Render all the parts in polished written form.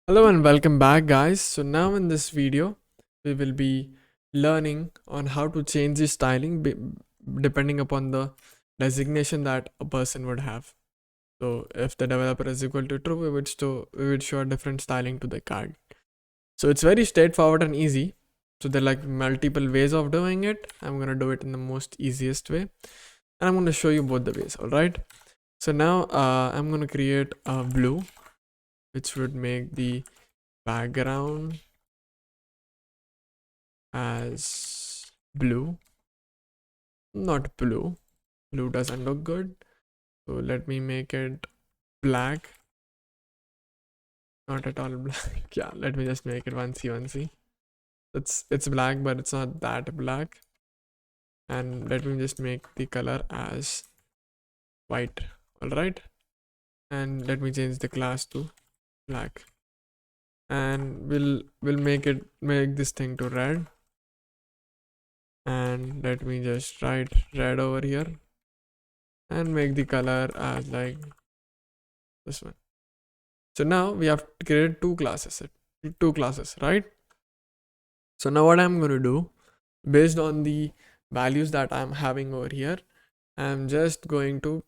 Hello and welcome back, guys. So now in this video we will be learning on how to change the styling depending upon the designation that a person would have. So if the developer is equal to true, we would show a different styling to the card. So it's very straightforward and easy. So there are like multiple ways of doing it. I'm gonna do it in the most easiest way, and I'm gonna show you both the ways. All right. So now I'm gonna create a blue, which would make the background as blue. Not blue. Blue doesn't look good. So let me make it black. Not at all black. Yeah, let me just make it 1C. It's black, but it's not that black. And let me just make the color as white. Alright. And let me change the class to black. And we'll make this thing to red. And let me just write red over here and make the color as like this one. So now we have created two classes, right? So now what I'm going to do, based on the values that I'm having over here, I'm just going to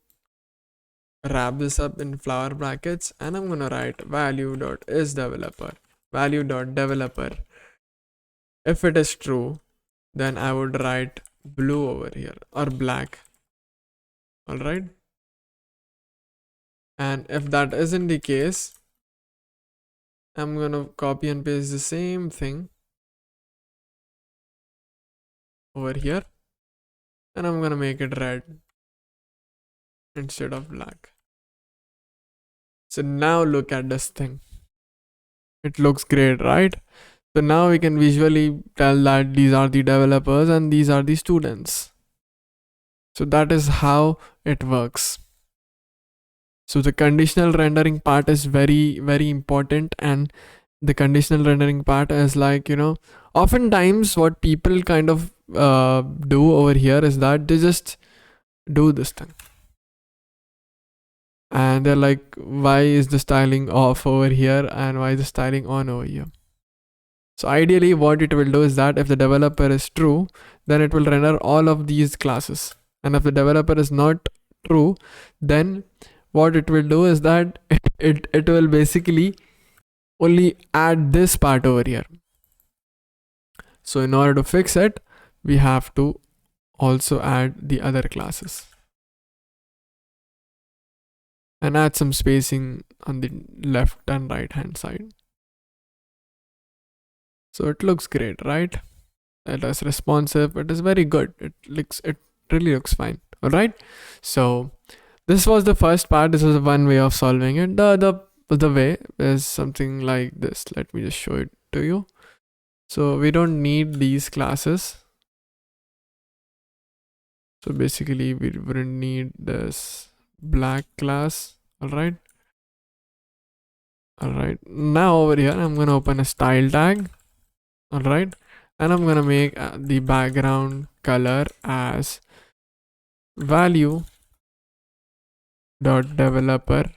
wrap this up in flower brackets, and I'm going to write value.isDeveloper. If it is true, then I would write blue over here or black. All right. And if that isn't the case, I'm going to copy and paste the same thing over here, and I'm going to make it red instead of black. So now look at this thing. It looks great, right? So now we can visually tell that these are the developers and these are the students. So that is how it works. So the conditional rendering part is very, very important, and the conditional rendering part is like, oftentimes what people kind of do over here is that they just do this thing. And they're like, why is the styling off over here and why is the styling on over here? So ideally what it will do is that if the developer is true, then it will render all of these classes, and if the developer is not true, then what it will do is that it will basically only add this part over here. So in order to fix it, we have to also add the other classes and add some spacing on the left and right hand side. So it looks great, right? It is responsive. It is very good. It really looks fine. All right. So this was the first part. This is one way of solving it. The other way is something like this. Let me just show it to you. So we don't need these classes. So basically we wouldn't need this black class. All right. Now over here I'm going to open a style tag. All right. And I'm going to make the background color as value dot developer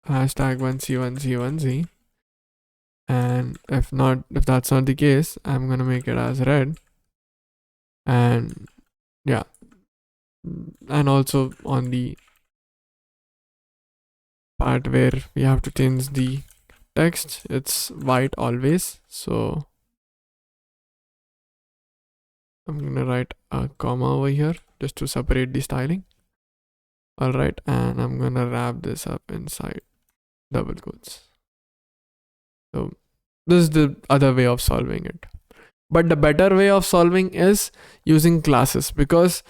hashtag 1C. And if that's not the case, I'm gonna make it as red. And yeah, and also on the part where we have to change the text, it's white always. So I'm gonna write a comma over here just to separate the styling. All right, and I'm gonna wrap this up inside double quotes. So this is the other way of solving it. But the better way of solving is using classes, because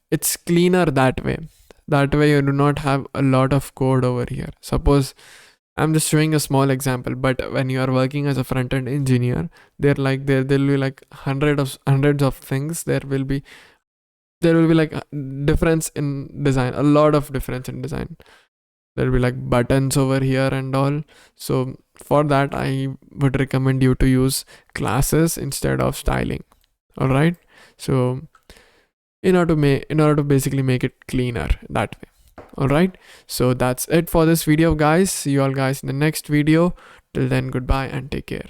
it's cleaner that way. That way you do not have a lot of code over here. Suppose I'm just showing a small example, but when you are working as a front-end engineer, there'll be like hundreds of things. There will be like a difference in design, a lot of difference in design. There'll be like buttons over here and all. So for that, I would recommend you to use classes instead of styling. All right. So in order to basically make it cleaner that way. All right, so that's it for this video, guys. See you all guys in the next video. Till then, goodbye and take care.